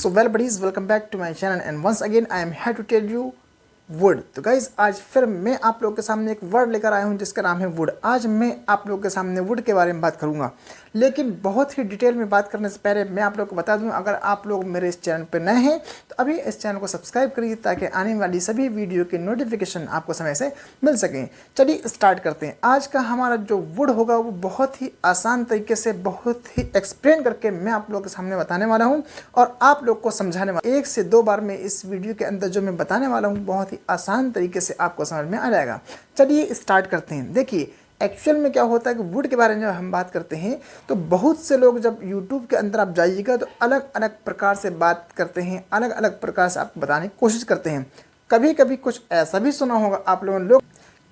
So well buddies, welcome back to my channel and once again I am here to tell you would. तो guys आज फिर मैं आप लोगों के सामने एक वर्ड लेकर आया हूं जिसका नाम है वुड। आज मैं आप लोगों के सामने वुड के बारे में बात करूंगा, लेकिन बहुत ही डिटेल में बात करने से पहले मैं आप लोगों को बता दूं, अगर आप लोग मेरे इस चैनल पर नए हैं तो अभी इस चैनल को सब्सक्राइब करिए ताकि आने वाली सभी वीडियो की नोटिफिकेशन आपको समय से मिल सकें। चलिए स्टार्ट करते हैं। आज का हमारा जो वुड होगा वो बहुत ही आसान तरीके से, बहुत ही एक्सप्लेन करके मैं आप लोगों के सामने बताने वाला हूँ और आप लोग को समझाने वाला। 1 से 2 बार में इस वीडियो के अंदर जो मैं बताने वाला हूँ बहुत ही आसान तरीके से आपको समझ में आ जाएगा। चलिए स्टार्ट करते हैं। देखिए एक्चुअल में क्या होता है कि वुड के बारे में जब हम बात करते हैं तो बहुत से लोग जब YouTube के अंदर आप जाइएगा तो अलग अलग प्रकार से बात करते हैं, अलग अलग प्रकार से आपको बताने की कोशिश करते हैं। कभी कभी कुछ ऐसा भी सुना होगा आप लोगों ने,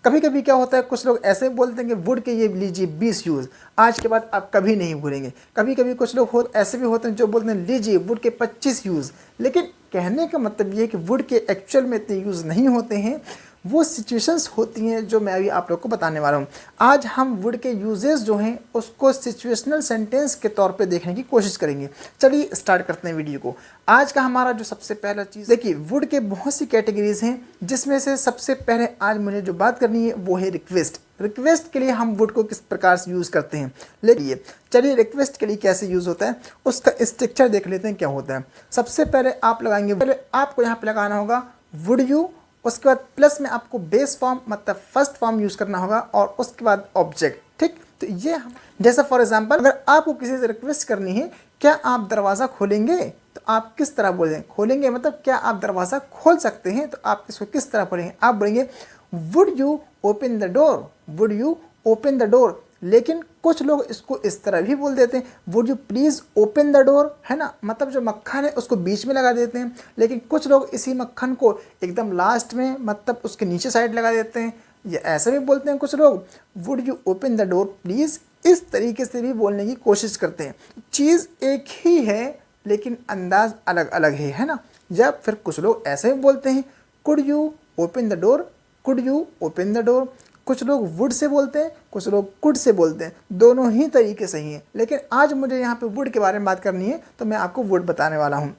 कभी कभी क्या होता है कुछ लोग ऐसे बोलते हैं कि वुड के ये लीजिए 20 यूज़, आज के बाद आप कभी नहीं भूलेंगे। कभी कभी कुछ लोग ऐसे भी होते हैं जो बोलते हैं लीजिए वुड के 25 यूज़, लेकिन कहने का मतलब ये कि वुड के एक्चुअल में इतने यूज़ नहीं होते हैं, वो सिचुएशंस होती हैं जो मैं अभी आप लोग को बताने वाला हूँ। आज हम वुड के यूजेस जो हैं उसको सिचुएशनल सेंटेंस के तौर पे देखने की कोशिश करेंगे। चलिए स्टार्ट करते हैं वीडियो को। आज का हमारा जो सबसे पहला चीज़, देखिए वुड के बहुत सी कैटेगरीज हैं जिसमें से सबसे पहले आज मुझे जो बात करनी है वो है रिक्वेस्ट। रिक्वेस्ट के लिए हम वुड को किस प्रकार से यूज़ करते हैं, लेकिन चलिए रिक्वेस्ट के लिए कैसे यूज़ होता है उसका स्ट्रक्चर देख लेते हैं क्या होता है। सबसे पहले आप लगाएंगे, पहले आपको यहाँ पे लगाना होगा वुड यू, उसके बाद प्लस में आपको बेस फॉर्म मतलब फर्स्ट फॉर्म यूज़ करना होगा और उसके बाद ऑब्जेक्ट। ठीक, तो ये जैसा फॉर एग्जांपल अगर आपको किसी से रिक्वेस्ट करनी है क्या आप दरवाज़ा खोलेंगे, तो आप किस तरह बोलेंगे? खोलेंगे मतलब क्या आप दरवाज़ा खोल सकते हैं, तो आप इसको किस तरह बोलेंगे? आप बोलेंगे would you open the door, would you open the door. लेकिन कुछ लोग इसको इस तरह भी बोल देते हैं would you please open the door, है ना, मतलब जो मक्खन है उसको बीच में लगा देते हैं। लेकिन कुछ लोग इसी मक्खन को एकदम लास्ट में मतलब उसके नीचे साइड लगा देते हैं, ये ऐसे भी बोलते हैं कुछ लोग would you open the door please. इस तरीके से भी बोलने की कोशिश करते हैं। चीज़ एक ही है लेकिन अंदाज अलग अलग है ना। जब फिर कुछ लोग ऐसे भी बोलते हैं could you open the door, could you open the door. कुछ लोग वुड से बोलते हैं, कुछ लोग कुड से बोलते हैं, दोनों ही तरीके सही हैं। लेकिन आज मुझे यहाँ पे वुड के बारे में बात करनी है तो मैं आपको वुड बताने वाला हूँ।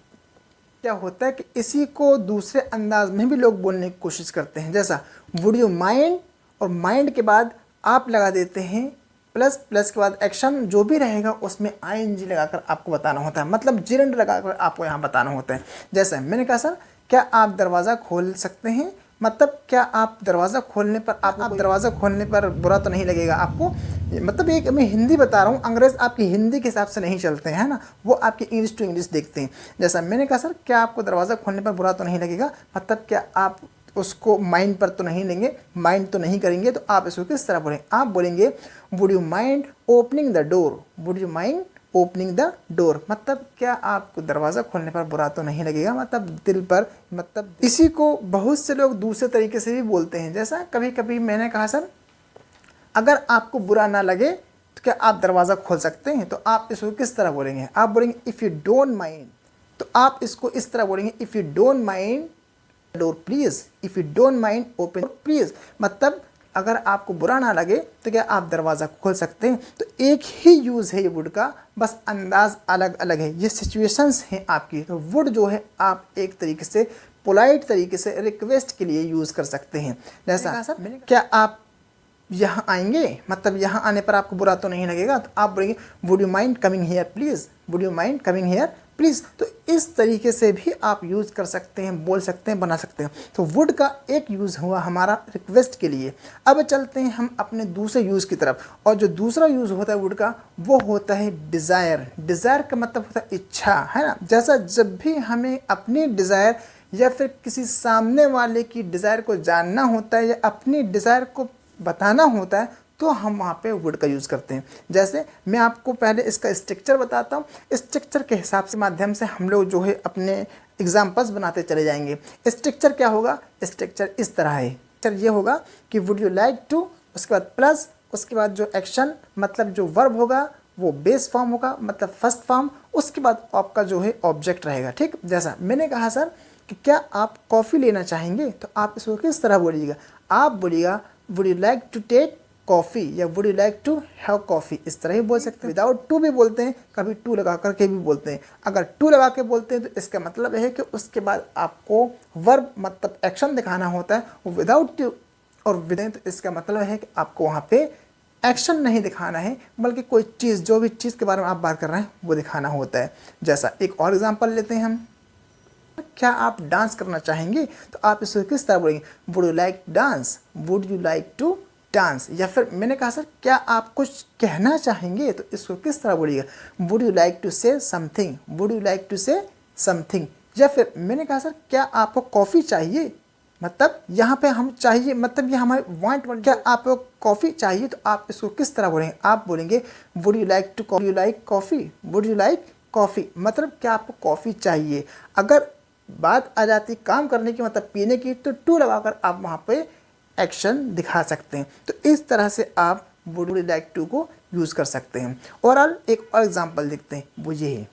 क्या होता है कि इसी को दूसरे अंदाज में भी लोग बोलने की कोशिश करते हैं, जैसा वुड यू माइंड, और माइंड के बाद आप लगा देते हैं प्लस, प्लस के बाद एक्शन जो भी रहेगा उसमें ING लगाकर आपको बताना होता है, मतलब जिरंड लगाकर आपको यहाँ बताना होता है। जैसे मैंने कहा सर क्या आप दरवाज़ा खोल सकते हैं, मतलब क्या आप दरवाज़ा खोलने पर आप दरवाज़ा खोलने पर बुरा तो नहीं लगेगा आपको, मतलब एक मैं हिंदी बता रहा हूँ, अंग्रेज़ आपकी हिंदी के हिसाब से नहीं चलते हैं, है ना, वो आपकी इंग्लिश टू इंग्लिश देखते हैं। जैसा मैंने कहा सर क्या आपको दरवाज़ा खोलने पर बुरा तो नहीं लगेगा, मतलब क्या आप उसको माइंड पर तो नहीं लेंगे, माइंड तो नहीं करेंगे, तो आप इसको किस तरह बोलेंगे? आप बोलेंगे would you mind opening the door, would you mind opening the door, मतलब क्या आपको दरवाज़ा खोलने पर बुरा तो नहीं लगेगा, मतलब दिल पर, मतलब। इसी को बहुत से लोग दूसरे तरीके से भी बोलते हैं, जैसा कभी कभी मैंने कहा सर अगर आपको बुरा ना लगे तो क्या आप दरवाज़ा खोल सकते हैं, तो आप इसको किस तरह बोलेंगे? आप बोलेंगे इफ़ यू डोंट माइंड, तो आप इसको इस तरह बोलेंगे if you don't mind door please, if you don't mind open please, मतलब अगर आपको बुरा ना लगे तो क्या आप दरवाज़ा खोल सकते हैं। तो एक ही यूज़ है ये वुड का, बस अंदाज अलग अलग है, ये सिचुएशंस हैं आपकी। तो वुड जो है आप एक तरीके से पोलाइट तरीके से रिक्वेस्ट के लिए यूज़ कर सकते हैं। जैसा सर क्या आप यहाँ आएंगे, मतलब यहाँ आने पर आपको बुरा तो नहीं लगेगा, तो आप बोलेंगे would you mind coming here please, would you mind coming here please. तो इस तरीके से भी आप यूज़ कर सकते हैं, बोल सकते हैं, बना सकते हैं। तो वुड का एक यूज़ हुआ हमारा रिक्वेस्ट के लिए। अब चलते हैं हम अपने दूसरे यूज़ की तरफ, और जो दूसरा यूज़ होता है वुड का वो होता है डिज़ायर। डिज़ायर का मतलब होता है इच्छा, है ना। जैसा जब भी हमें अपनी डिज़ायर या फिर किसी सामने वाले की डिज़ायर को जानना होता है या अपनी डिज़ायर को बताना होता है तो हम वहाँ पे वुड का यूज़ करते हैं। जैसे मैं आपको पहले इसका स्ट्रक्चर बताता हूँ, स्ट्रक्चर के हिसाब से माध्यम से हम लोग जो है अपने एग्जाम्पल्स बनाते चले जाएंगे। स्ट्रक्चर क्या होगा? स्ट्रक्चर इस तरह है, स्ट्रक्चर ये होगा कि वुड यू लाइक टू, उसके बाद प्लस, उसके बाद जो एक्शन मतलब जो वर्ब होगा वो बेस फॉर्म होगा मतलब फर्स्ट फॉर्म, उसके बाद आपका जो है ऑब्जेक्ट रहेगा। ठीक, जैसा मैंने कहा सर कि क्या आप कॉफ़ी लेना चाहेंगे, तो आप इसको किस तरह बोलिएगा? आप बोलिएगा would you like to take coffee या would you like to have coffee, इस तरह ही बोल सकते हैं। विदाउट टू भी बोलते हैं, कभी टू लगा करके भी बोलते हैं। अगर टू लगा के बोलते हैं तो इसका मतलब है कि उसके बाद आपको वर्ब मतलब एक्शन दिखाना होता है। विदाउट टू और विद तो इसका मतलब है कि आपको वहाँ पे एक्शन नहीं दिखाना है, बल्कि कोई चीज़, जो भी चीज़ के बारे में आप बात कर रहे हैं वो दिखाना होता है। जैसा एक और एग्जांपल लेते हैं हम, क्या आप डांस करना चाहेंगे, तो आप इसको किस तरह बोलेंगे, would you like dance, would you like to dance. या फिर मैंने कहा सर क्या आप कुछ कहना चाहेंगे, तो इसको किस तरह बोलिएगा, would you like to say something, would you like to say something. या फिर मैंने कहा सर क्या आपको कॉफ़ी चाहिए, मतलब यहाँ पे हम चाहिए मतलब ये हमारे वांट वर्ड, क्या आपको कॉफ़ी चाहिए, तो आप इसको किस तरह बोलेंगे, आप बोलेंगे would you like to you like coffee, would you like coffee, मतलब क्या आपको कॉफ़ी चाहिए। अगर बात आ जाती काम करने की मतलब पीने की, तो टू लगाकर आप वहाँ पे एक्शन दिखा सकते हैं। तो इस तरह से आप वुड यू लाइक टू को यूज़ कर सकते हैं। ओवरऑल एक और एग्जांपल देखते हैं, वो ये है,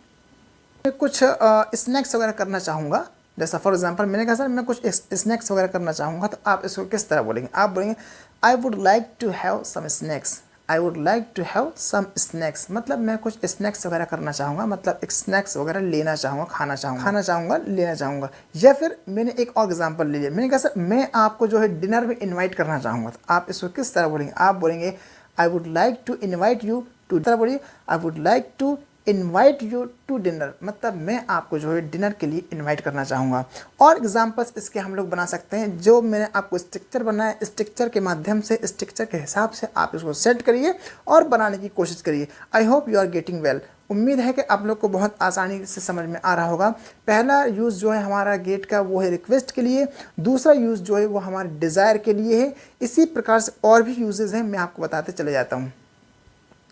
मैं कुछ स्नैक्स वगैरह करना चाहूँगा। जैसा फॉर एग्जांपल मैंने कहा सर मैं कुछ स्नैक्स वगैरह करना चाहूँगा, तो आप इसको किस तरह बोलेंगे, आप बोलेंगे I would like to have some snacks, I would like to have some snacks, मतलब मैं कुछ स्नैक्स वगैरह करना चाहूँगा, मतलब एक स्नैक्स वगैरह लेना चाहूँगा, खाना चाहूँगा, लेना चाहूँगा। या फिर मैंने एक और एग्जांपल ले लिया, मैंने कहा सर मैं आपको जो है डिनर में इन्वाइट करना चाहूँगा, तो आप इसको किस तरह बोलेंगे, आप बोलेंगे I would like to invite you to, तरह बोलिए I would like to invite you to dinner, मतलब मैं आपको जो है डिनर के लिए इन्वाइट करना चाहूँगा। और एग्जांपल्स इसके हम लोग बना सकते हैं, जो मैंने आपको स्ट्रक्चर बनाया, स्ट्रक्चर के माध्यम से, स्ट्रक्चर के हिसाब से आप इसको सेट करिए और बनाने की कोशिश करिए। I hope you are getting well. उम्मीद है कि आप लोग को बहुत आसानी से समझ में आ रहा होगा। पहला यूज़ जो है हमारा गेट का वो है रिक्वेस्ट के लिए, दूसरा यूज़ जो है वो हमारे डिज़ायर के लिए है। इसी प्रकार से और भी यूजेज़ हैं, मैं आपको बताते चले जाता हूँ।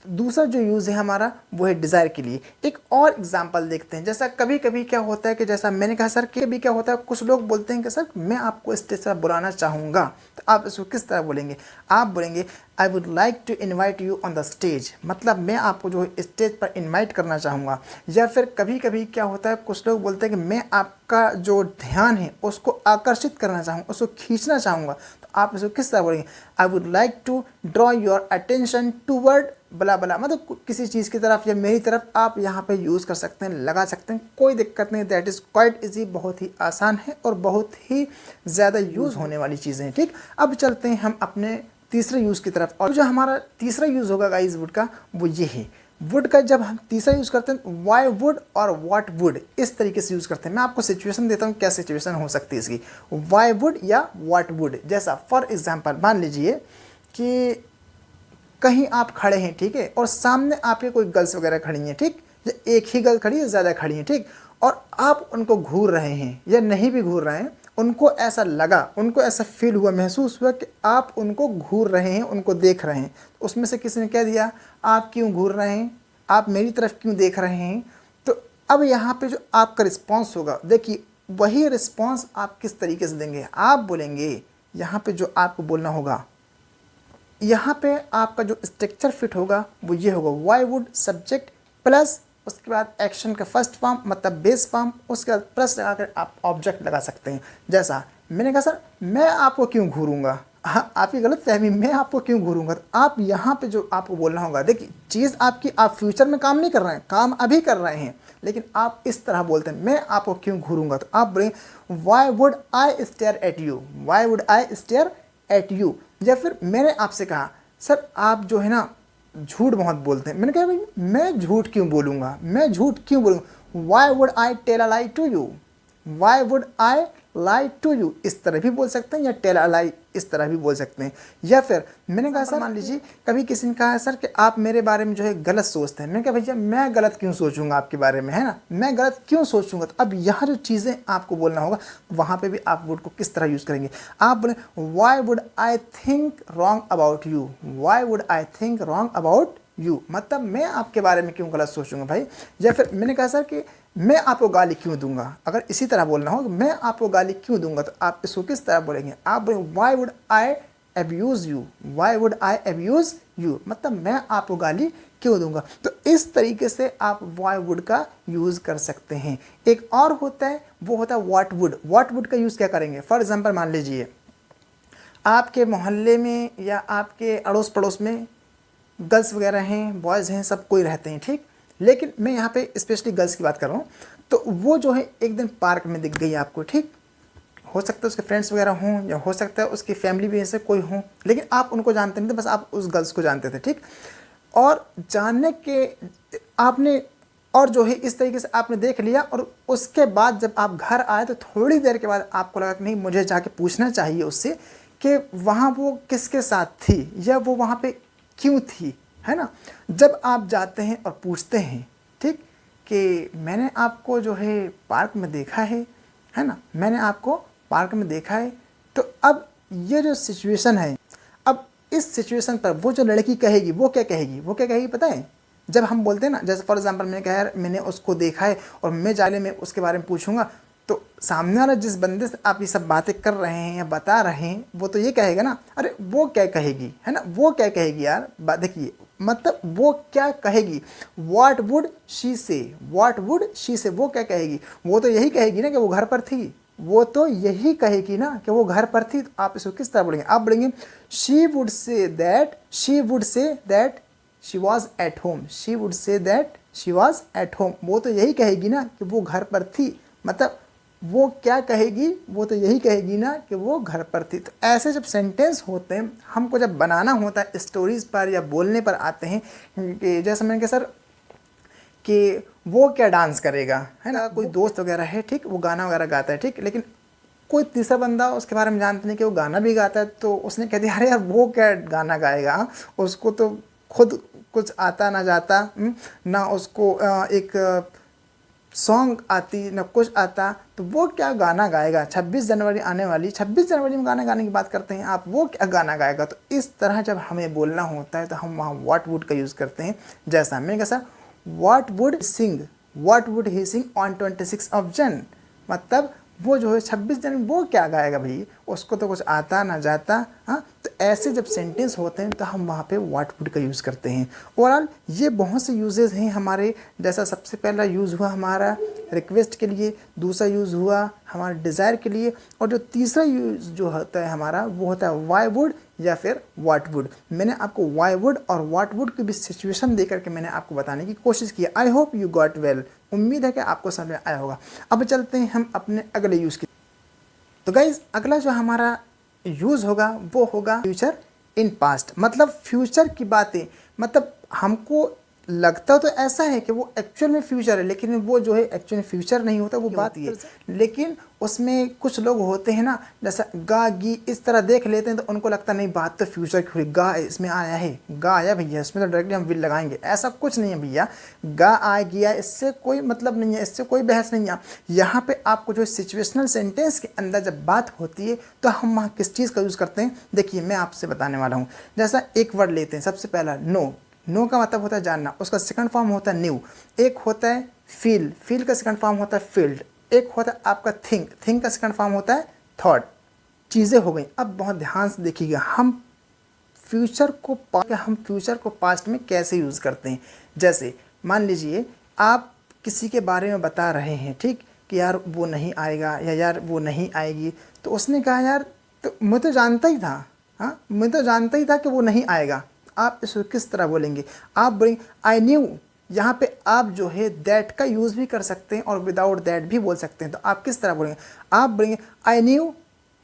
दूसरा जो यूज़ है हमारा वो है डिज़ायर के लिए। एक और एग्जांपल देखते हैं, जैसा कभी कभी क्या होता है कि जैसा मैंने कहा सर कभी क्या होता है, कुछ लोग बोलते हैं कि सर मैं आपको स्टेज पर बुलाना चाहूँगा, तो आप इसको किस तरह बोलेंगे, आप बोलेंगे I would like to invite you on the stage, मतलब मैं आपको जो है स्टेज पर इन्वाइट करना चाहूँगा। या फिर कभी कभी क्या होता है, कुछ लोग बोलते हैं कि मैं आपका जो ध्यान है उसको आकर्षित करना चाहूँगा, उसको खींचना चाहूँगा, तो आप इसको किस तरह बोलेंगे, I would like to draw your attention toward blah blah, मतलब किसी चीज़ की तरफ या मेरी तरफ आप यहाँ पे यूज़ कर सकते हैं, लगा सकते हैं, कोई दिक्कत नहीं। दैट इज़ क्वाइट इजी, बहुत ही आसान है और बहुत ही ज़्यादा यूज़ होने वाली चीज़ें हैं। ठीक, अब चलते हैं हम अपने तीसरे यूज़ की तरफ। और जो हमारा तीसरा यूज़ होगा गाइस वुड का, वो ये है, वुड का जब हम तीसरा यूज़ करते हैं वाई वुड और व्हाट वुड, इस तरीके से यूज़ करते हैं। मैं आपको सिचुएशन देता हूँ, क्या सिचुएशन हो सकती है इसकी, वाई वुड या व्हाट वुड। जैसा फॉर एग्जांपल मान लीजिए कि कहीं आप खड़े हैं, ठीक है, और सामने आपके कोई गर्ल्स वगैरह खड़ी हैं, ठीक, या एक ही गर्ल खड़ी है, ज़्यादा खड़ी हैं, ठीक, और आप उनको घूर रहे हैं या नहीं भी घूर रहे हैं, उनको ऐसा लगा, उनको ऐसा फील हुआ, महसूस हुआ कि आप उनको घूर रहे हैं, उनको देख रहे हैं, तो उसमें से किसी ने कह दिया आप क्यों घूर रहे हैं, आप मेरी तरफ क्यों देख रहे हैं। तो अब यहाँ पे जो आपका रिस्पॉन्स होगा, देखिए वही रिस्पॉन्स आप किस तरीके से देंगे, आप बोलेंगे यहाँ पे जो आपको बोलना होगा, यहाँ पे आपका जो स्ट्रक्चर फिट होगा वो ये होगा, वाई वुड सब्जेक्ट प्लस उसके बाद एक्शन का फर्स्ट फॉर्म मतलब बेस फॉर्म, उसके बाद प्लस लगाकर आप ऑब्जेक्ट लगा सकते हैं। जैसा मैंने कहा सर मैं आपको क्यों घूरूंगा, हाँ आपकी गलत फहमी, मैं आपको क्यों घूरूंगा, तो आप यहाँ पे जो आपको बोलना होगा, देखिए चीज़ आपकी, आप फ्यूचर में काम नहीं कर रहे हैं, काम अभी कर रहे हैं, लेकिन आप इस तरह बोलते हैं मैं आपको क्यों घूरूंगा, तो आप बोलेंगे Y would I stare at you, why would I stare at you. या फिर मैंने आपसे कहा सर आप जो है ना झूठ बहुत बोलते हैं, मैंने कहा भाई मैं झूठ क्यों बोलूँगा, मैं झूठ क्यों बोलूँगा, why would I tell a lie to you, why would I lie to you, इस तरह भी बोल सकते हैं, या टेल अ लाई इस तरह भी बोल सकते हैं। या फिर मैंने कहा सर मान लीजिए कभी किसी ने कहा सर कि आप मेरे बारे में जो है गलत सोचते हैं, मैंने कहा भैया मैं गलत क्यों सोचूंगा आपके बारे में, है ना, मैं गलत क्यों सोचूंगा। तो अब यहाँ जो चीज़ें आपको बोलना होगा वहाँ पे भी आप वुड को किस तरह यूज़ करेंगे, आप बोले Y would I think wrong about you, why would I think wrong about you, मतलब मैं आपके बारे में क्यों गलत सोचूंगा भाई। या फिर मैंने कहा सर कि मैं आपको गाली क्यों दूंगा, अगर इसी तरह बोलना हो मैं आपको गाली क्यों दूंगा, तो आप इसको किस तरह बोलेंगे, आप बोलेंगे Y would I abuse you, why would I abuse you, मतलब मैं आपको गाली क्यों दूंगा। तो इस तरीके से आप वाई वुड का यूज़ कर सकते हैं। एक और होता है वो होता है व्हाट वुड, व्हाट वुड का यूज़ क्या करेंगे, फॉर एग्जाम्पल मान लीजिए आपके मोहल्ले में या आपके अड़ोस पड़ोस में गर्ल्स वगैरह हैं, बॉयज़ हैं, सब कोई रहते हैं, ठीक। लेकिन मैं यहाँ पे स्पेशली गर्ल्स की बात कर रहा हूँ। तो वो जो है एक दिन पार्क में दिख गई आपको, ठीक। हो सकता है उसके फ्रेंड्स वगैरह हों या हो सकता है उसकी फैमिली भी ऐसे कोई हो, लेकिन आप उनको जानते नहीं थे, बस आप उस गर्ल्स को जानते थे, ठीक। और जानने के आपने और जो है इस तरीके से आपने देख लिया, और उसके बाद जब आप घर आए तो थोड़ी देर के बाद आपको लगा कि नहीं, मुझे जाके पूछना चाहिए उससे कि वहाँ वो किसके साथ थी या वो वहाँ पे क्यों थी, है ना। जब आप जाते हैं और पूछते हैं, ठीक, कि मैंने आपको जो है पार्क में देखा है ना, मैंने आपको पार्क में देखा है। तो अब ये जो सिचुएशन है, अब इस सिचुएशन पर वो जो लड़की कहेगी, वो क्या कहेगी, वो क्या कहेगी पता है। जब हम बोलते हैं ना, जैसे फॉर एग्जांपल मैंने कहा यार मैंने उसको देखा है और मैं जाने में उसके बारे में पूछूंगा, तो सामने वाला जिस बंदे से आप ये सब बातें कर रहे हैं या बता रहे हैं, वो तो ये कहेगा ना, अरे वो क्या कहेगी, है ना, वो क्या कहेगी यार। देखिए मतलब वो क्या कहेगी, व्हाट वुड शी से, व्हाट वुड शी से, वो क्या कहेगी, वो तो यही कहेगी ना कि वो घर पर थी, वो तो यही कहेगी ना कि वो घर पर थी। तो आप इसको किस तरह बोलेंगे, आप बोलेंगे she would say that, she would say that she was at home, she would say that she was at home. वो तो यही कहेगी ना कि वो घर पर थी। मतलब वो क्या कहेगी, वो तो यही कहेगी ना कि वो घर पर थी। तो ऐसे जब सेंटेंस होते हैं, हमको जब बनाना होता है स्टोरीज पर या बोलने पर आते हैं कि जैसे मैंने कहा सर कि वो क्या डांस करेगा, है ना, कोई दोस्त वगैरह है, ठीक, वो गाना वगैरह गाता है, ठीक, लेकिन कोई तीसरा बंदा उसके बारे में जानते नहीं कि वो गाना भी गाता है, तो उसने कह दिया अरे यार वो क्या गाना गाएगा, उसको तो खुद कुछ आता ना जाता, ना उसको एक सॉन्ग आती ना कुछ आता, तो वो क्या गाना गाएगा। 26 जनवरी आने वाली, 26 जनवरी में गाना गाने की बात करते हैं आप, वो क्या गाना गाएगा। तो इस तरह जब हमें बोलना होता है तो हम वहाँ व्हाट वुड का यूज़ करते हैं। जैसा मैंने कहा sir what would Singh, what would he sing on 26 of जन, मतलब वो जो है 26 जनवरी वो क्या गाएगा भाई, उसको तो कुछ आता ना जाता। हाँ, तो ऐसे जब सेंटेंस होते हैं तो हम वहाँ पे व्हाट वुड का यूज़ करते हैं। ओवरऑल ये बहुत से यूजेस हैं हमारे। जैसा सबसे पहला यूज़ हुआ हमारा रिक्वेस्ट के लिए, दूसरा यूज़ हुआ हमारा डिज़ायर के लिए, और जो तीसरा यूज़ जो होता है हमारा वो होता है वाई वुड या फिर व्हाट वुड। मैंने आपको वाई वुड और व्हाट वुड की भी सिचुएशन दे करके मैंने आपको बताने की कोशिश की। आई होप यू गॉट वेल, उम्मीद है कि आपको समझ में आया होगा। अब चलते हैं हम अपने अगले यूज़ की। तो गाइज अगला जो हमारा यूज़ होगा वो होगा फ्यूचर इन पास्ट, मतलब फ्यूचर की बातें। मतलब हमको लगता तो ऐसा है कि वो एक्चुअल में फ्यूचर है, लेकिन वो जो है एक्चुअल में फ्यूचर नहीं होता, वो बात ये। लेकिन उसमें कुछ लोग होते हैं ना, जैसा गा गी इस तरह देख लेते हैं तो उनको लगता नहीं बात तो फ्यूचर की हुई, गा इसमें आया है, गा आया भैया, इसमें तो डायरेक्टली हम विल लगाएंगे। ऐसा कुछ नहीं है भैया, गा आ गया इससे कोई मतलब नहीं है, इससे कोई बहस नहीं है। यहाँ पे आपको जो सिचुएशनल सेंटेंस के अंदर जब बात होती है तो हम वहाँ किस चीज़ का यूज़ करते हैं, देखिए मैं आपसे बताने वाला हूँ। जैसा एक वर्ड लेते हैं, सबसे पहला नो, नो का मतलब होता है जानना, उसका सेकंड फॉर्म होता है न्यू। एक होता है फील, फील का सेकंड फॉर्म होता है फील्ड। एक होता है आपका थिंक, थिंक का सेकंड फॉर्म होता है थॉट। चीज़ें हो गई। अब बहुत ध्यान से देखिएगा हम फ्यूचर को पास्ट में कैसे यूज़ करते हैं। जैसे मान लीजिए आप किसी के बारे में बता रहे हैं, ठीक, कि यार वो नहीं आएगा या यार वो नहीं आएगी, तो उसने कहा यार तो मैं तो जानता ही था, हाँ मैं तो जानता ही था कि वो नहीं आएगा। आप इसको किस तरह बोलेंगे, आप बोलेंगे आई न्यू। यहाँ पे आप जो है दैट का यूज़ भी कर सकते हैं और विदाउट दैट भी बोल सकते हैं। तो आप किस तरह बोलेंगे, आप बोलेंगे I knew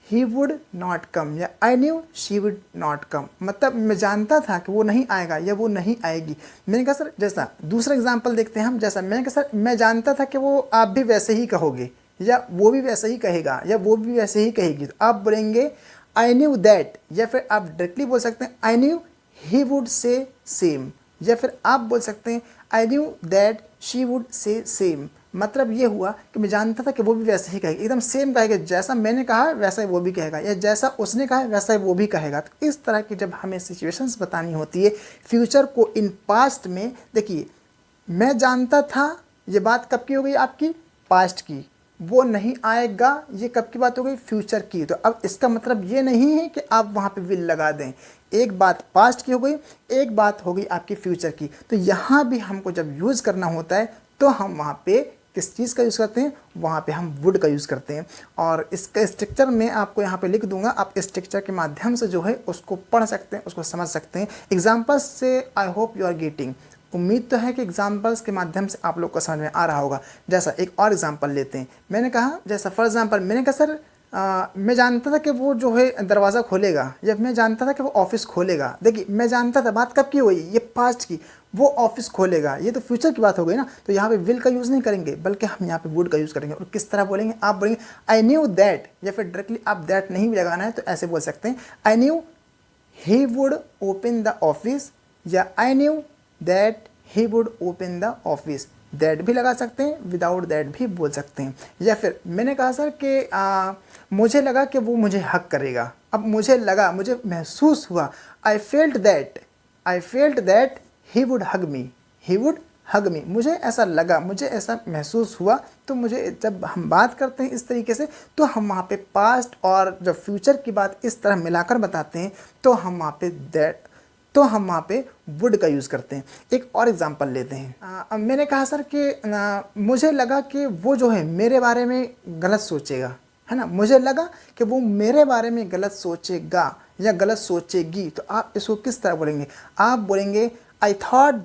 he would not come या I knew she would not come, मतलब मैं जानता था कि वो नहीं आएगा या वो नहीं आएगी। मैंने कहा सर, जैसा दूसरा एग्जांपल देखते हैं हम, जैसा मैंने कहा सर मैं जानता था कि वो आप भी वैसे ही कहोगे या वो भी वैसे ही कहेगा या वो भी वैसे ही कहेगी। तो आप बोलेंगे आई न्यू दैट, या फिर आप डायरेक्टली बोल सकते हैं I knew he would say same, या फिर आप बोल सकते हैं I knew that she would say same. मतलब ये हुआ कि मैं जानता था कि वो भी वैसे ही कहेगा, एकदम सेम कहेगा, जैसा मैंने कहा वैसा ही वो भी कहेगा या जैसा उसने कहा वैसा ही वो भी कहेगा। तो इस तरह की जब हमें सिचुएशंस बतानी होती है फ्यूचर को इन पास्ट में, देखिए मैं जानता था, ये बात कब की हो गई आपकी, पास्ट की। वो नहीं आएगा, ये कब की बात हो गई, फ्यूचर की। तो अब इसका मतलब ये नहीं है कि आप वहाँ पे विल लगा दें। एक बात पास्ट की हो गई, एक बात हो गई आपकी फ्यूचर की। तो यहाँ भी हमको जब यूज़ करना होता है तो हम वहाँ पे किस चीज़ का यूज़ करते हैं, वहाँ पे हम वुड का यूज़ करते हैं। और इसका स्ट्रक्चर मैं आपको यहाँ पे लिख दूंगा, आप स्ट्रक्चर के माध्यम से जो है उसको पढ़ सकते हैं, उसको समझ सकते हैं। एग्जाम्पल्स से I hope you are getting, उम्मीद तो है कि एग्जाम्पल्स के माध्यम से आप लोग को समझ में आ रहा होगा। जैसा एक और एग्जाम्पल लेते हैं, मैंने कहा जैसा फॉर एग्जाम्पल मैंने कहा सर मैं जानता था कि वो जो है दरवाज़ा खोलेगा, या मैं जानता था कि वो ऑफिस खोलेगा। देखिए मैं जानता था, बात कब की हुई, ये पास्ट की, वो ऑफिस खोलेगा, ये तो फ्यूचर की बात हो गई ना। तो यहाँ पे विल का यूज़ नहीं करेंगे, बल्कि हम यहाँ पे वुड का यूज़ करेंगे। और किस तरह बोलेंगे, आप बोलेंगे आई न्यू दैट, या फिर डायरेक्टली आप दैट नहीं भी लगाना है तो ऐसे बोल सकते हैं, I knew he would open the office, या I knew that he would open the office. That भी लगा सकते हैं, विदाउट दैट भी बोल सकते हैं। या फिर मैंने कहा सर कि मुझे लगा कि वो मुझे हक करेगा। अब मुझे लगा, मुझे महसूस हुआ, I felt that he would hug me, he would hug me. मुझे ऐसा लगा, मुझे ऐसा महसूस हुआ। तो मुझे जब हम बात करते हैं इस तरीके से, तो हम वहाँ पे पास्ट और जब फ्यूचर की बात इस तरह मिलाकर बताते हैं, तो हम वहाँ पे वुड का यूज़ करते हैं। एक और एग्जांपल लेते हैं। अब मैंने कहा सर कि मुझे लगा कि वो जो है मेरे बारे में गलत सोचेगा, है ना, मुझे लगा कि वो मेरे बारे में गलत सोचेगा या गलत सोचेगी। तो आप इसको किस तरह बोलेंगे, आप बोलेंगे I thought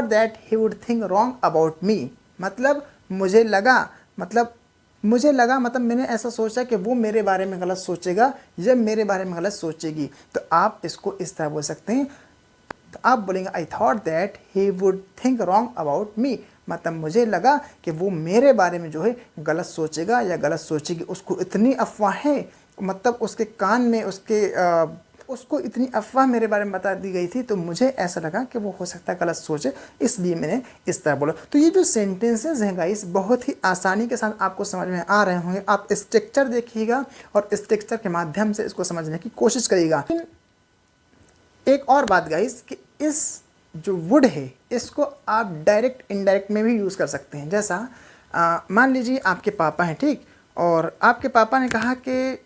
that he would think wrong about me. मतलब मुझे लगा, मतलब मैंने ऐसा सोचा कि वो मेरे बारे में गलत सोचेगा या मेरे बारे में गलत सोचेगी। तो आप इसको इस तरह बोल सकते हैं, तो आप बोलेंगे I thought that he would think wrong about me. मतलब मुझे लगा कि वो मेरे बारे में जो है गलत सोचेगा या गलत सोचेगी। उसको इतनी अफवाहें, मतलब उसके कान में उसको इतनी अफवाह मेरे बारे में बता दी गई थी, तो मुझे ऐसा लगा कि वो हो सकता है गलत सोचे, इसलिए मैंने इस तरह बोला। तो ये जो सेंटेंसेस हैं गाइस, बहुत ही आसानी के साथ आपको समझ में आ रहे होंगे। आप स्ट्रक्चर देखिएगा और स्ट्रक्चर के माध्यम से इसको समझने की कोशिश करिएगा। एक और बात गाइस, कि इस जो वुड है इसको आप डायरेक्ट इनडायरेक्ट में भी यूज़ कर सकते हैं। जैसा मान लीजिए आपके पापा हैं, ठीक, और आपके पापा ने कहा कि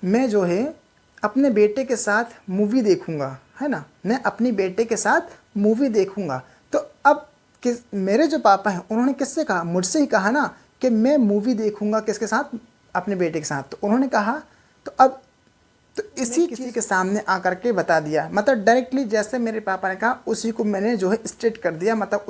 मैं जो है अपने बेटे के साथ मूवी देखूंगा, है ना, मैं अपनी बेटे के साथ मूवी देखूंगा। तो अब मेरे जो पापा हैं उन्होंने किससे कहा, मुझसे ही कहा ना कि मैं मूवी देखूंगा, किसके साथ, अपने बेटे के साथ। तो उन्होंने कहा, तो अब तो इसी किसी के सामने आकर के बता दिया, मतलब डायरेक्टली जैसे मेरे पापा ने कहा उसी को मैंने जो है स्ट्रेट कर दिया, मतलब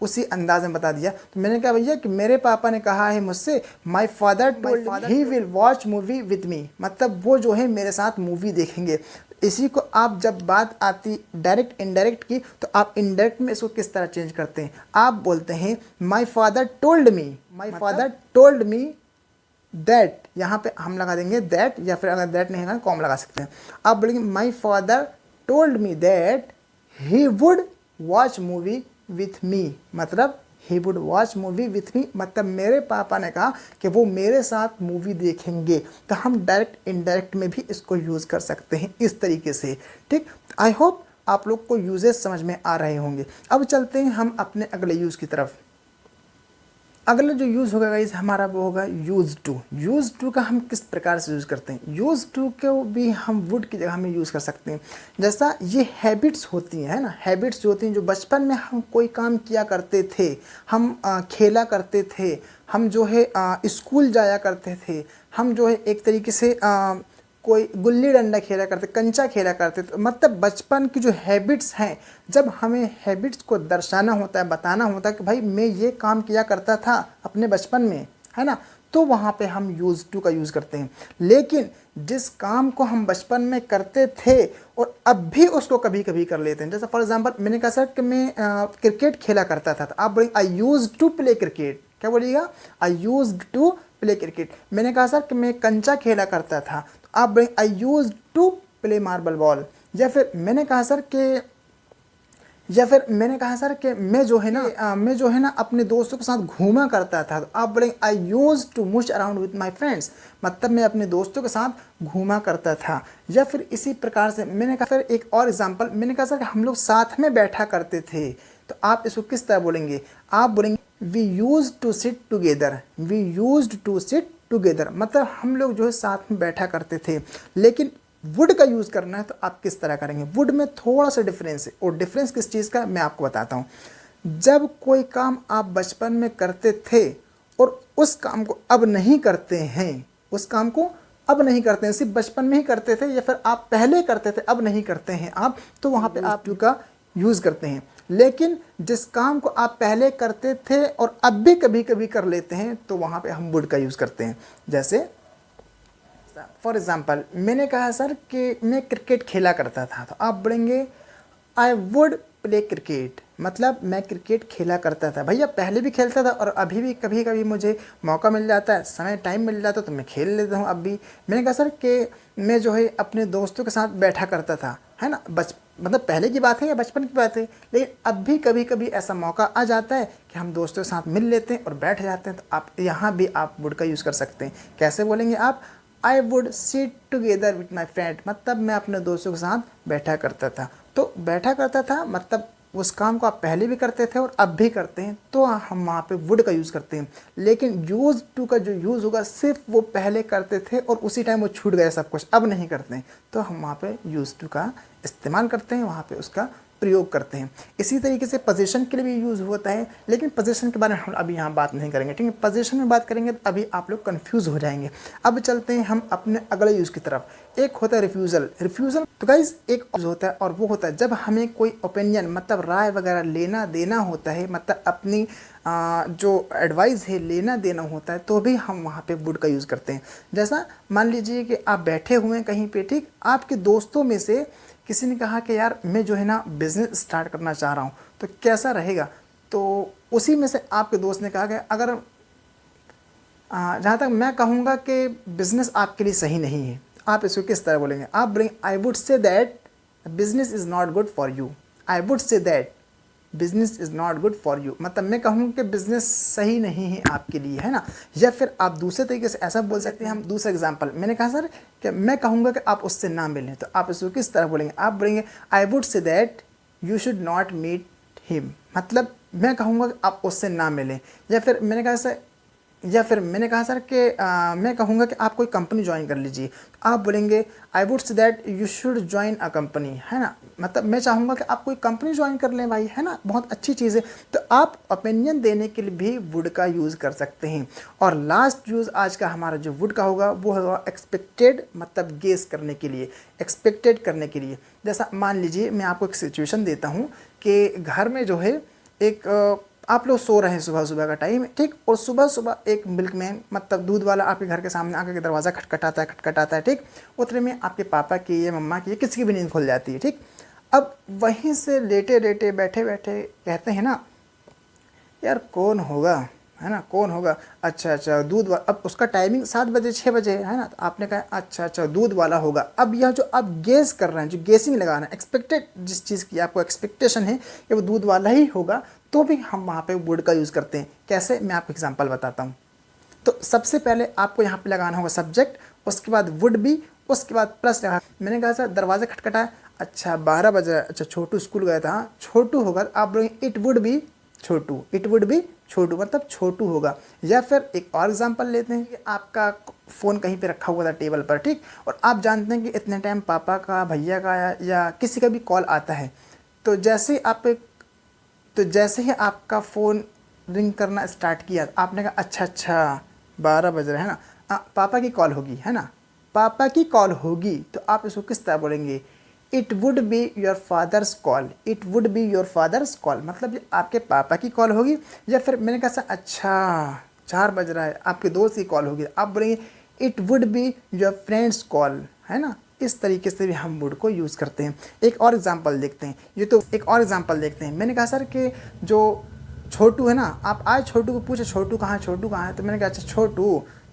उसी अंदाज में बता दिया। तो मैंने कहा भैया कि मेरे पापा ने कहा है मुझसे, माई father told he will watch movie with me, मतलब वो जो है मेरे साथ मूवी देखेंगे। इसी को आप जब बात आती डायरेक्ट इनडायरेक्ट की, तो आप इनडायरेक्ट में इसको किस तरह चेंज करते हैं, आप बोलते हैं माई फादर टोल्ड मी दैट, यहाँ पे हम लगा देंगे दैट, या फिर अगर दैट नहीं है कॉम लगा सकते हैं। आप बोलेंगे my father told me that he would watch movie with me, मतलब he would watch movie with me, मतलब मेरे पापा ने कहा कि वो मेरे साथ मूवी देखेंगे। तो हम डायरेक्ट इनडायरेक्ट में भी इसको यूज़ कर सकते हैं इस तरीके से, ठीक। आई होप आप लोग को यूजेस समझ में आ रहे होंगे। अब चलते हैं हम अपने अगले यूज़ की तरफ। अगला जो यूज़ होगा गाइस हमारा वो होगा यूज़ टू का हम किस प्रकार से यूज़ करते हैं। यूज़ टू को भी हम वुड की जगह में यूज़ कर सकते हैं। जैसा ये हैबिट्स होती हैं, है ना, हैबिट्स जो होती हैं, जो बचपन में हम कोई काम किया करते थे, हम खेला करते थे, हम जो है स्कूल जाया करते थे, हम जो है एक तरीके से कोई गुल्ली डंडा खेला करते, कंचा खेला करते। तो मतलब बचपन की जो हैबिट्स हैं, जब हमें हैबिट्स को दर्शाना होता है, बताना होता है कि भाई मैं ये काम किया करता था अपने बचपन में, है ना, तो वहाँ पे हम यूज़ टू का यूज़ करते हैं। लेकिन जिस काम को हम बचपन में करते थे और अब भी उसको कभी कभी कर लेते हैं, जैसे फॉर एग्जांपल मैंने कहा सर कि मैं क्रिकेट खेला करता था, तो आप बोलेंगे I use to play cricket. क्या बोलिएगा, आई यूज़ टू प्ले क्रिकेट। मैंने कहा सर कि मैं कंचा खेला करता था, तो आप बोलेंगे I use to play marble ball. या फिर मैंने कहा सर कि मैं जो है ना अपने दोस्तों के साथ घूमा करता था, तो आप बोलेंगे I use to move around with my friends, मतलब मैं अपने दोस्तों के साथ घूमा करता था। या फिर इसी प्रकार से मैंने कहा, फिर एक और एग्जांपल, मैंने कहा सर कि हम लोग साथ में बैठा करते थे, तो आप इसको किस तरह बोलेंगे, आप बोलेंगे we use to sit together, मतलब हम लोग जो है साथ में बैठा करते थे। लेकिन वुड का यूज़ करना है तो आप किस तरह करेंगे। वुड में थोड़ा सा डिफरेंस है, और डिफरेंस किस चीज़ का मैं आपको बताता हूँ। जब कोई काम आप बचपन में करते थे और उस काम को अब नहीं करते हैं, उस काम को अब नहीं करते हैं, सिर्फ बचपन में ही करते थे या फिर आप पहले करते थे अब नहीं करते हैं आप, तो वहाँ पे आप टू का यूज़ करते हैं। लेकिन जिस काम को आप पहले करते थे और अब भी कभी कभी कर लेते हैं, तो वहाँ पे हम वुड का यूज़ करते हैं। जैसे फॉर एग्ज़ाम्पल मैंने कहा सर कि मैं क्रिकेट खेला करता था, तो आप बोलेंगे आई वुड प्ले क्रिकेट, मतलब मैं क्रिकेट खेला करता था। भैया पहले भी खेलता था और अभी भी कभी कभी मुझे मौका मिल जाता है, समय टाइम मिल जाता है तो मैं खेल लेता हूँ अब भी। मैंने कहा सर कि मैं जो है अपने दोस्तों के साथ बैठा करता था, है ना, मतलब पहले की बात है या बचपन की बात है, लेकिन अब भी कभी कभी ऐसा मौका आ जाता है कि हम दोस्तों के साथ मिल लेते हैं और बैठ जाते हैं। तो आप यहाँ भी आप वुड का यूज़ कर सकते हैं। कैसे बोलेंगे आप? I would sit together with my friend, मतलब मैं अपने दोस्तों के साथ बैठा करता था। तो बैठा करता था मतलब उस काम को आप पहले भी करते थे और अब भी करते हैं, तो हम वहाँ पे वुड का यूज़ करते हैं। लेकिन यूज़ टू का जो यूज़ होगा सिर्फ वो पहले करते थे और उसी टाइम वो छूट गया सब कुछ, अब नहीं करते हैं, तो हम वहाँ पे यूज़ टू का इस्तेमाल करते हैं, वहाँ पे उसका प्रयोग करते हैं। इसी तरीके से पोजीशन के लिए भी यूज़ होता है, लेकिन पोजीशन के बारे में हम अभी यहाँ बात नहीं करेंगे, ठीक है। पोजीशन में बात करेंगे तो अभी आप लोग कंफ्यूज हो जाएंगे। अब चलते हैं हम अपने अगले यूज़ की तरफ। एक होता है रिफ्यूज़ल। रिफ्यूज़ल तो गाइज एक यूज़ होता है और वो होता है जब हमें कोई ओपिनियन मतलब राय वगैरह लेना देना होता है, मतलब अपनी जो एडवाइस है लेना देना होता है, तो भी हम वहाँ पे वुड का यूज़ करते हैं। जैसा मान लीजिए कि आप बैठे हुए हैं कहीं पे, ठीक, आपके दोस्तों में से किसी ने कहा कि यार मैं जो है ना बिज़नेस स्टार्ट करना चाह रहा हूँ, तो कैसा रहेगा। तो उसी में से आपके दोस्त ने कहा कि अगर जहाँ तक मैं कहूँगा कि बिज़नेस आपके लिए सही नहीं है, आप इसको किस तरह बोलेंगे? आप बोलेंगे I would say that business is not good for you. I would say that business is not good for you, मतलब मैं कहूँ कि बिज़नेस सही नहीं है आपके लिए, है ना। या फिर आप दूसरे तरीके से ऐसा बोल सकते हैं। हम दूसरा एग्जांपल, मैंने कहा सर कि मैं कहूँगा कि आप उससे ना मिलें, तो आप इसको किस तरह बोलेंगे? आप बोलेंगे I would say that you should not meet him, मतलब मैं कहूँगा कि आप उससे ना मिलें। या फिर मैंने कहा सर कि मैं कहूँगा कि आप कोई कंपनी ज्वाइन कर लीजिए, आप बोलेंगे I would say that you should join a company, है ना, मतलब मैं चाहूँगा कि आप कोई कंपनी ज्वाइन कर लें भाई, है ना, बहुत अच्छी चीज़ है। तो आप ओपिनियन देने के लिए भी वुड का यूज़ कर सकते हैं। और लास्ट यूज़ आज का हमारा जो वुड का होगा वो होगा एक्सपेक्टेड, मतलब गेस करने के लिए, एक्सपेक्टेड करने के लिए। जैसा मान लीजिए मैं आपको एक सिचुएशन देता हूँ कि घर में जो है एक आप लोग सो रहे हैं, सुबह सुबह का टाइम है, ठीक, और सुबह सुबह एक मिल्कमैन मतलब दूध वाला आपके घर के सामने आकर के दरवाज़ा खटखटाता है, ठीक। उतने में आपके पापा की या मम्मा की या किसी की भी नींद खुल जाती है, ठीक। अब वहीं से लेटे लेटे बैठे बैठे कहते हैं ना, यार कौन होगा, है ना, कौन होगा, अच्छा दूध वाला। अब उसका टाइमिंग 7 बजे 6 बजे है ना, तो आपने कहा अच्छा दूध वाला होगा। अब यह जो आप गेस कर रहे हैं, जो गेसिंग लगाना है, एक्सपेक्टेड जिस चीज़ की आपको एक्सपेक्टेशन है कि वो दूध वाला ही होगा, तो भी हम वहाँ पे वुड का यूज़ करते हैं। कैसे, मैं आपको एग्जांपल बताता हूँ। तो सबसे पहले आपको यहाँ पे लगाना होगा सब्जेक्ट, उसके बाद वुड बी, उसके बाद प्लस लगा। मैंने कहा सर दरवाज़ा खटखटा, अच्छा 12 बजे, अच्छा छोटू स्कूल गया था, हाँ छोटू होगा, आप बोलेंगे it would be Chhotu, it would be Chhotu, मतलब छोटू होगा। या फिर एक और एग्जांपल लेते हैं कि आपका फ़ोन कहीं पे रखा हुआ था टेबल पर, ठीक, और आप जानते हैं कि इतने टाइम पापा का, भैया का या किसी का भी कॉल आता है। तो जैसे ही आपका फ़ोन रिंग करना स्टार्ट किया, आपने कहा अच्छा 12 बज रहे हैं ना, पापा की कॉल होगी, है ना, पापा की कॉल होगी। तो आप इसको किस तरह बोलेंगे? It would be your fathers call, it would be your fathers call, मतलब ये आपके पापा की कॉल होगी। या फिर मैंने कहा सर अच्छा 4 बज रहा है, आपके दोस्त की कॉल होगी, आप बोलेंगे it would be your friends call, है ना। इस तरीके से भी हम वुड को यूज़ करते हैं। एक और एग्जांपल देखते हैं, एक और एग्जांपल देखते हैं। मैंने कहा सर कि जो छोटू है ना, आप आज छोटू को पूछे छोटू कहाँ है, तो मैंने कहा अच्छा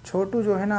छोटू जो है ना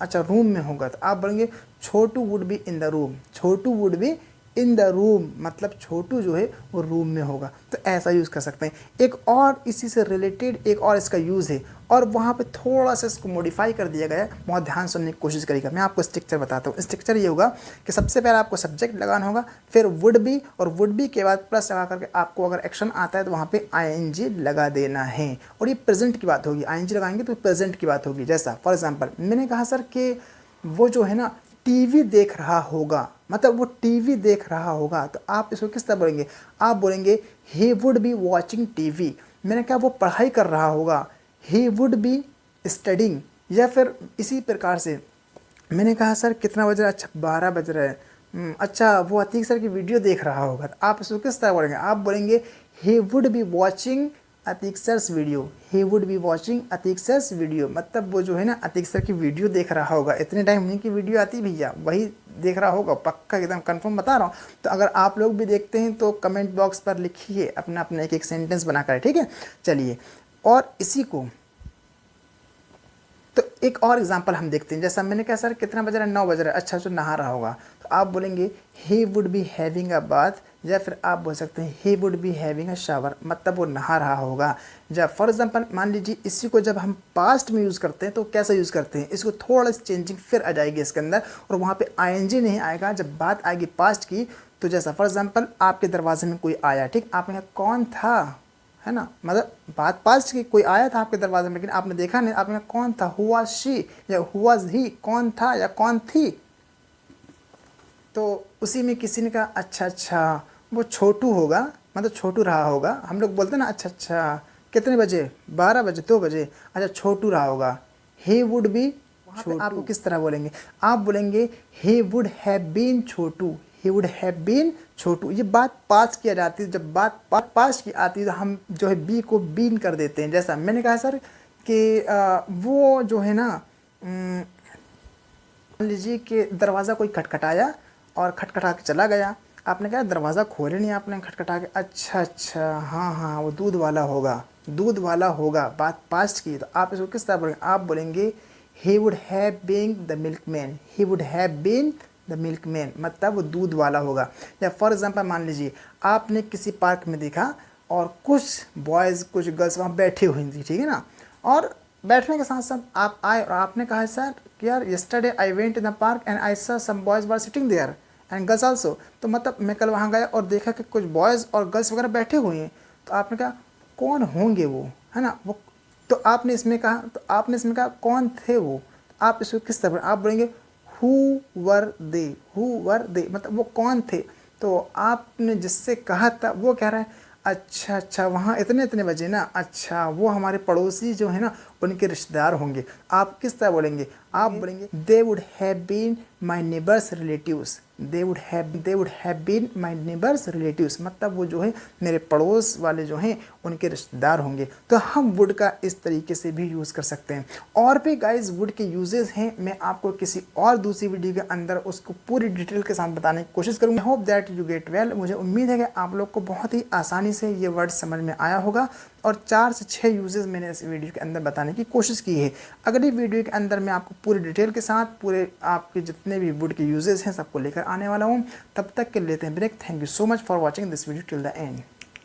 अच्छा रूम में होगा, तो आप बोलेंगे Chhotu would be in the room, Chhotu would be in the room, मतलब छोटू जो है वो रूम में होगा। तो ऐसा यूज़ कर सकते हैं। एक और इसी से रिलेटेड एक और इसका यूज़ है, और वहाँ पे थोड़ा सा इसको मॉडिफाई कर दिया गया है, बहुत ध्यान सुनने की कोशिश करिएगा। मैं आपको स्ट्रक्चर बताता हूँ। स्ट्रक्चर ये होगा कि सबसे पहले आपको सब्जेक्ट लगाना होगा, फिर वुड बी, और वुड बी के बाद प्लस लगा करके आपको अगर एक्शन आता है तो वहाँ पे आईएनजी लगा देना है, और ये प्रेजेंट की बात होगी। आईएनजी लगाएंगे तो प्रेजेंट की बात होगी। जैसा फॉर एग्जाम्पल मैंने कहा सर कि वो जो है ना टीवी देख रहा होगा, मतलब वो टीवी देख रहा होगा। तो आप इसको किस तरह बोलेंगे? आप बोलेंगे he would be watching TV. मैंने कहा वो पढ़ाई कर रहा होगा, ही वुड बी स्टडिंग। या फिर इसी प्रकार से मैंने कहा सर कितना बज रहा है? अच्छा 12 बज रहा है। अच्छा वो अतीक सर की वीडियो देख रहा होगा। तो आप इसको किस तरह बोलेंगे? आप बोलेंगे he would be watching Ateeq sir's video, he would be watching Ateeq sir's video. मतलब वो जो है ना अतीक सर की वीडियो देख रहा होगा। इतने टाइम उन्हीं की वीडियो आती भैया, वही देख रहा होगा, पक्का एकदम कंफर्म बता रहा हूँ। तो अगर आप लोग भी देखते हैं तो कमेंट बॉक्स पर लिखिए अपना अपना एक एक सेंटेंस बनाकर, ठीक है। चलिए, और इसी को तो एक और एग्जांपल हम देखते हैं। जैसा मैंने कहा सर कितना बज रहा है? 9 बज रहा है। अच्छा जो नहा रहा होगा, तो आप बोलेंगे he would be having a bath, या फिर आप बोल सकते हैं ही would be having a shower. मतलब वो नहा रहा होगा। जब फॉर एग्जांपल मान लीजिए इसी को जब हम पास्ट में यूज़ करते हैं तो कैसा यूज़ करते हैं? इसको थोड़ा सा चेंजिंग फिर आ जाएगी इसके अंदर, और वहाँ पे आईएनजी नहीं आएगा। जब बात आएगी पास्ट की, तो जैसा फॉर एग्जांपल आपके दरवाजे में कोई आया, ठीक, आपने कहा कौन था, है ना, मतलब बात पास्ट की, कोई आया था आपके दरवाजे में लेकिन आपने देखा नहीं, आपने कहा कौन था, हु वाज शी या हु वाज ही, कौन था या कौन थी। तो उसी में किसी ने कहा अच्छा अच्छा वो छोटू होगा, मतलब छोटू रहा होगा। हम लोग बोलते हैं ना अच्छा अच्छा कितने बजे? 12 बजे, 2 बजे। अच्छा छोटू रहा होगा, ही वुड बी। वहाँ पे आपको किस तरह बोलेंगे? आप बोलेंगे he would have been Chhotu, he would have been Chhotu. ये बात पास की जाती है। जब बात पास की आती है तो हम जो है बी को बीन कर देते हैं। जैसा मैंने कहा सर कि वो जो है ना, मान लीजिए कि दरवाज़ा कोई खटखटाया और खटखटा के चला गया। आपने कहा दरवाज़ा खोले नहीं, आपने खटखटा के, अच्छा अच्छा हाँ हाँ वो दूध वाला होगा, दूध वाला होगा। बात पास्ट की। तो आप इसको किस तरह बोलेंगे? आप बोलेंगे he would have been the milkman, he would have been the milkman. मतलब वो दूध वाला होगा। या फॉर एग्जांपल मान लीजिए आपने किसी पार्क में देखा और कुछ बॉयज़ कुछ गर्ल्स वहाँ बैठी हुई थी, ठीक है ना, और बैठने के साथ साथ आप आए और आपने कहा सर कि यार yesterday I went in the park and I saw some boys were sitting there and girls also. तो मतलब मैं कल वहाँ गया और देखा कि कुछ बॉयज़ और गर्ल्स वगैरह बैठे हुए हैं। तो आपने कहा कौन होंगे वो, है ना, वो। तो आपने इसमें कहा कौन थे वो। आप इसको किस तरह आप बोलेंगे who were they, who were दे, मतलब वो कौन थे। तो आपने जिससे कहा था वो कह रहा है अच्छा अच्छा वहाँ इतने इतने बजे ना, अच्छा वो हमारे पड़ोसी जो है ना उनके रिश्तेदार होंगे। आप किस तरह बोलेंगे? आप बोलेंगे they would have been my neighbours relatives, they would have been my neighbours relatives. मतलब वो जो है मेरे पड़ोस वाले जो हैं उनके रिश्तेदार होंगे। तो हम वुड का इस तरीके से भी यूज़ कर सकते हैं। और भी गाइज वुड के यूजेस हैं, मैं आपको किसी और दूसरी वीडियो के अंदर उसको पूरी डिटेल के साथ बताने की कोशिश करूँगा। Hope that you get well. मुझे उम्मीद है कि आप लोग को बहुत ही आसानी से ये वर्ड समझ में आया होगा, और 4 से 6 यूजेस मैंने इस वीडियो के अंदर बताने की कोशिश की है। अगली वीडियो के अंदर मैं आपको पूरी डिटेल के साथ पूरे आपके जितने भी वुड के यूजेस हैं सबको लेकर आने वाला हूँ। तब तक के लेते हैं break. Thank you so much for watching this video till the and.